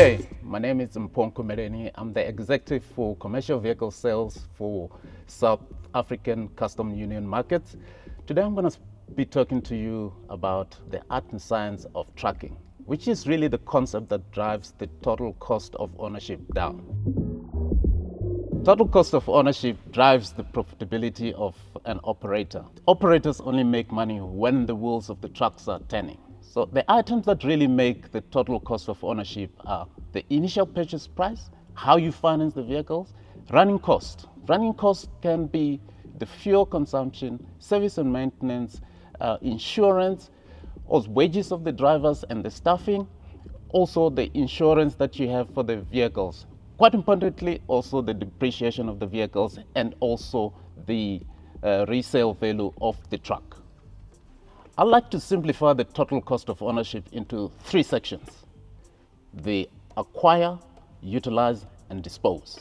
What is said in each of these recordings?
Hey, my name is Mpho. I'm the executive for commercial vehicle sales for South African Custom Union markets. Today I'm going to be talking to you about the art and science of tracking, which is really the concept that drives the total cost of ownership down. Total cost of ownership drives the profitability of an operator. Operators only make money when the wheels of the trucks are turning. So the items that really make the total cost of ownership are the initial purchase price, how you finance the vehicles, running cost. Running cost can be the fuel consumption, service and maintenance, insurance, or wages of the drivers and the staffing, also the insurance that you have for the vehicles. Quite importantly, also the depreciation of the vehicles and also the resale value of the truck. I like to simplify the total cost of ownership into three sections: the acquire, utilize, and dispose.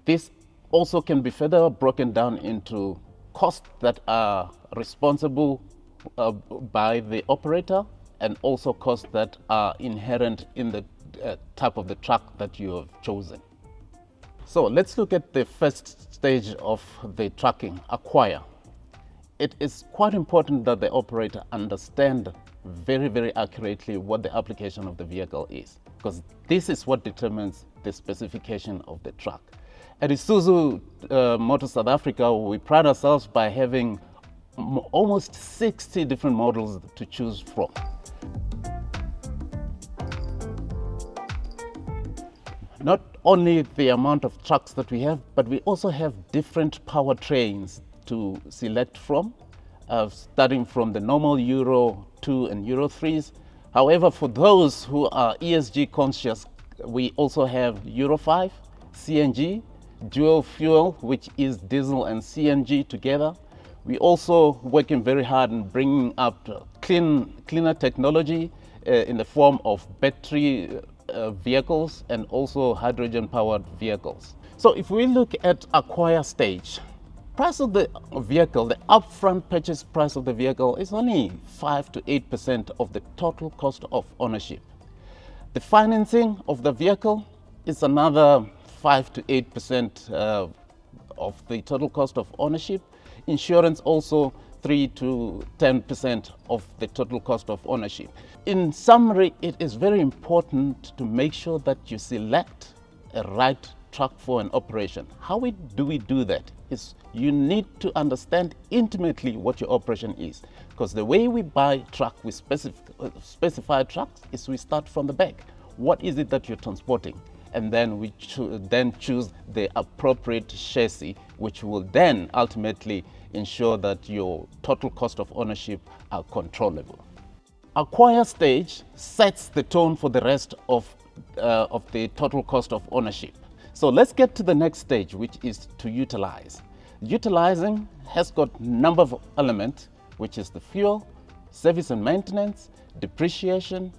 This also can be further broken down into costs that are responsible by the operator and also costs that are inherent in the type of the truck that you have chosen. So let's look at the first stage of the tracking, acquire. It is quite important that the operator understand very accurately what the application of the vehicle is, because this is what determines the specification of the truck. At ISUZU Motor South Africa, we pride ourselves by having almost 60 different models to choose from. Not only the amount of trucks that we have, but we also have different powertrains to select from, starting from the normal Euro 2 and Euro 3s. However, for those who are ESG conscious, we also have Euro 5, CNG, dual fuel, which is diesel and CNG together. We also working very hard in bringing up cleaner technology in the form of battery vehicles and also hydrogen powered vehicles. So if we look at acquire stage, price of the vehicle, the upfront purchase price of the vehicle is only 5 to 8% of the total cost of ownership. The financing of the vehicle is another 5 to 8% of the total cost of ownership. Insurance also 3 to 10% of the total cost of ownership. In summary, it is very important to make sure that you select a right truck for an operation. How do we do that? Is you need to understand intimately what your operation is, because the way we buy truck, we specify trucks, is we start from the back. What is it that you're transporting? And then we choose the appropriate chassis, which will then ultimately ensure that your total cost of ownership are controllable. Acquire stage sets the tone for the rest of the total cost of ownership. So let's get to the next stage, which is to utilize. Utilizing has got a number of elements, which is the fuel, service and maintenance, depreciation,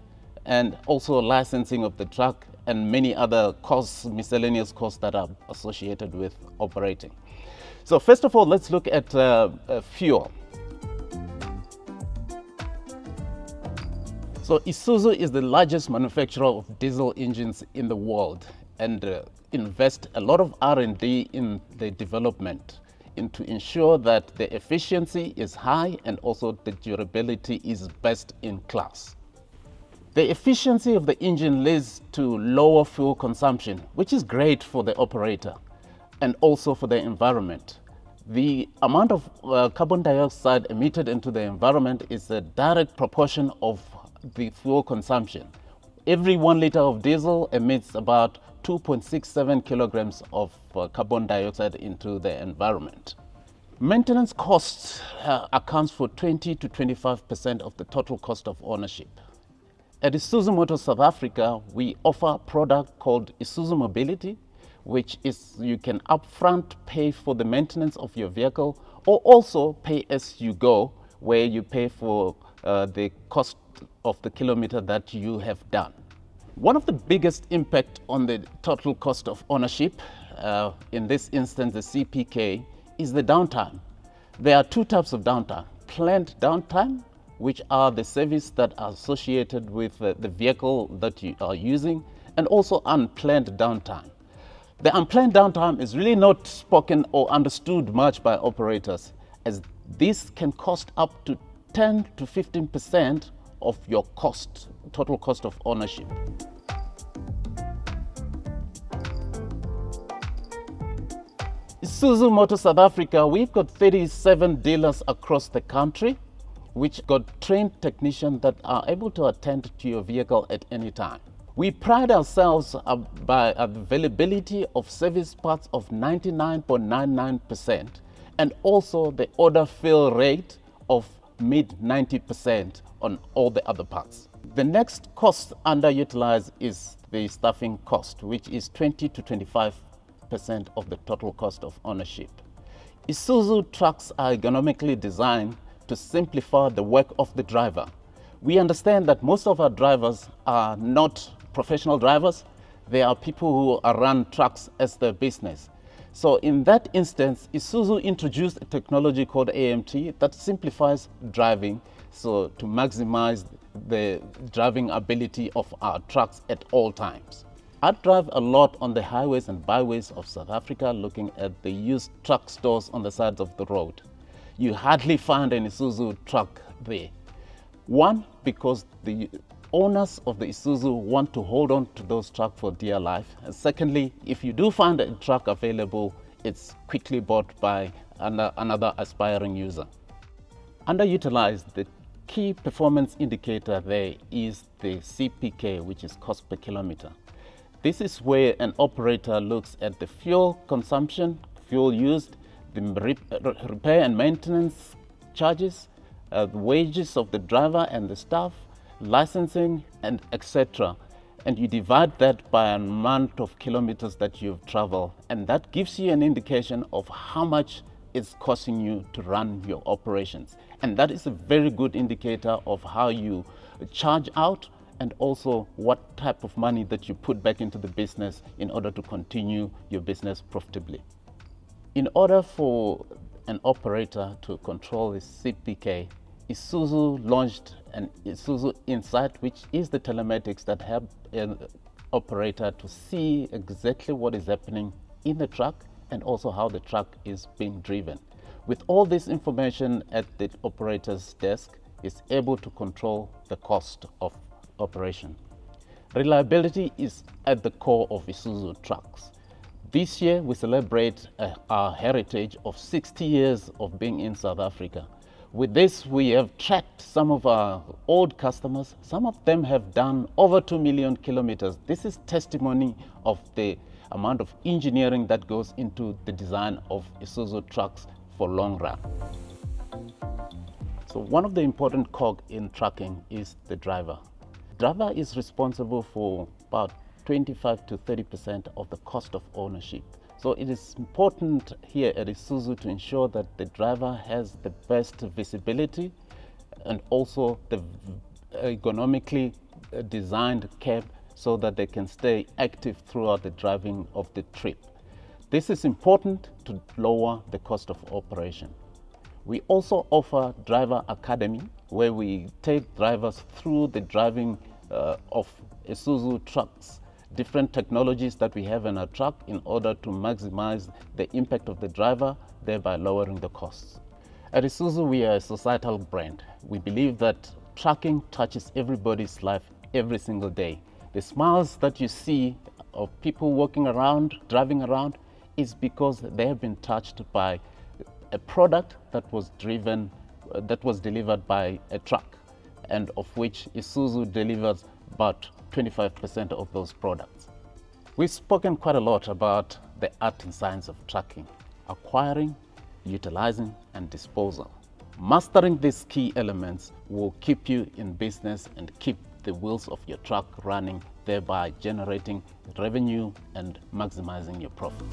and also licensing of the truck and many other costs, miscellaneous costs that are associated with operating. So first of all, let's look at fuel. So ISUZU is the largest manufacturer of diesel engines in the world and invest a lot of R&D in the development to ensure that the efficiency is high and also the durability is best in class. The efficiency of the engine leads to lower fuel consumption, which is great for the operator and also for the environment. The amount of carbon dioxide emitted into the environment is a direct proportion of the fuel consumption. Every 1 liter of diesel emits about 2.67 kilograms of carbon dioxide into the environment. Maintenance costs accounts for 20 to 25% of the total cost of ownership. At ISUZU Motor South Africa, we offer a product called ISUZU Mobility, which is you can upfront pay for the maintenance of your vehicle or also pay as you go, where you pay for the cost of the kilometer that you have done. One of the biggest impact on the total cost of ownership, in this instance the CPK, is the downtime. There are two types of downtime: planned downtime, which are the service that are associated with the vehicle that you are using, and also unplanned downtime. The unplanned downtime is really not spoken or understood much by operators, as this can cost up to 10 to 15% of your total cost of ownership. ISUZU Motors South Africa, we've got 37 dealers across the country, which got trained technicians that are able to attend to your vehicle at any time. We pride ourselves by availability of service parts of 99.99% and also the order fill rate of mid 90% on all the other parts. The next cost underutilized is the staffing cost, which is 20 to 25% of the total cost of ownership. ISUZU trucks are ergonomically designed to simplify the work of the driver. We understand that most of our drivers are not professional drivers. They are people who run trucks as their business. So in that instance, ISUZU introduced a technology called AMT that simplifies driving, so to maximize the driving ability of our trucks at all times. I drive a lot on the highways and byways of South Africa, looking at the used truck stores on the sides of the road. You hardly find an ISUZU truck there. One, because the owners of the ISUZU want to hold on to those trucks for dear life. And secondly, if you do find a truck available, it's quickly bought by another aspiring user. Underutilized, the key performance indicator there is the CPK, which is cost per kilometer. This is where an operator looks at the fuel consumption, fuel used, the repair and maintenance charges, the wages of the driver and the staff, licensing, and etc. And you divide that by an amount of kilometers that you've traveled, and that gives you an indication of how much it's costing you to run your operations. And that is a very good indicator of how you charge out and also what type of money that you put back into the business in order to continue your business profitably. In order for an operator to control the CPK, ISUZU launched an ISUZU Insight, which is the telematics that help an operator to see exactly what is happening in the truck and also how the truck is being driven. With all this information at the operator's desk, is able to control the cost of operation. Reliability is at the core of ISUZU trucks. This year we celebrate our heritage of 60 years of being in South Africa. With this, we have tracked some of our old customers. Some of them have done over 2 million kilometers. This is testimony of the amount of engineering that goes into the design of ISUZU trucks for long run. So one of the important cog in trucking is the driver. Driver is responsible for about 25 to 30% of the cost of ownership. So it is important here at ISUZU to ensure that the driver has the best visibility and also the ergonomically designed cab so that they can stay active throughout the driving of the trip. This is important to lower the cost of operation. We also offer Driver Academy, where we take drivers through the driving of ISUZU trucks, different technologies that we have in our truck in order to maximize the impact of the driver, thereby lowering the costs. At ISUZU, we are a societal brand. We believe that trucking touches everybody's life every single day. The smiles that you see of people walking around, driving around, is because they have been touched by a product that was delivered by a truck, and of which ISUZU delivers about 25% of those products. We've spoken quite a lot about the art and science of trucking: acquiring, utilizing, and disposal. Mastering these key elements will keep you in business and keep the wheels of your truck running, thereby generating revenue and maximizing your profit.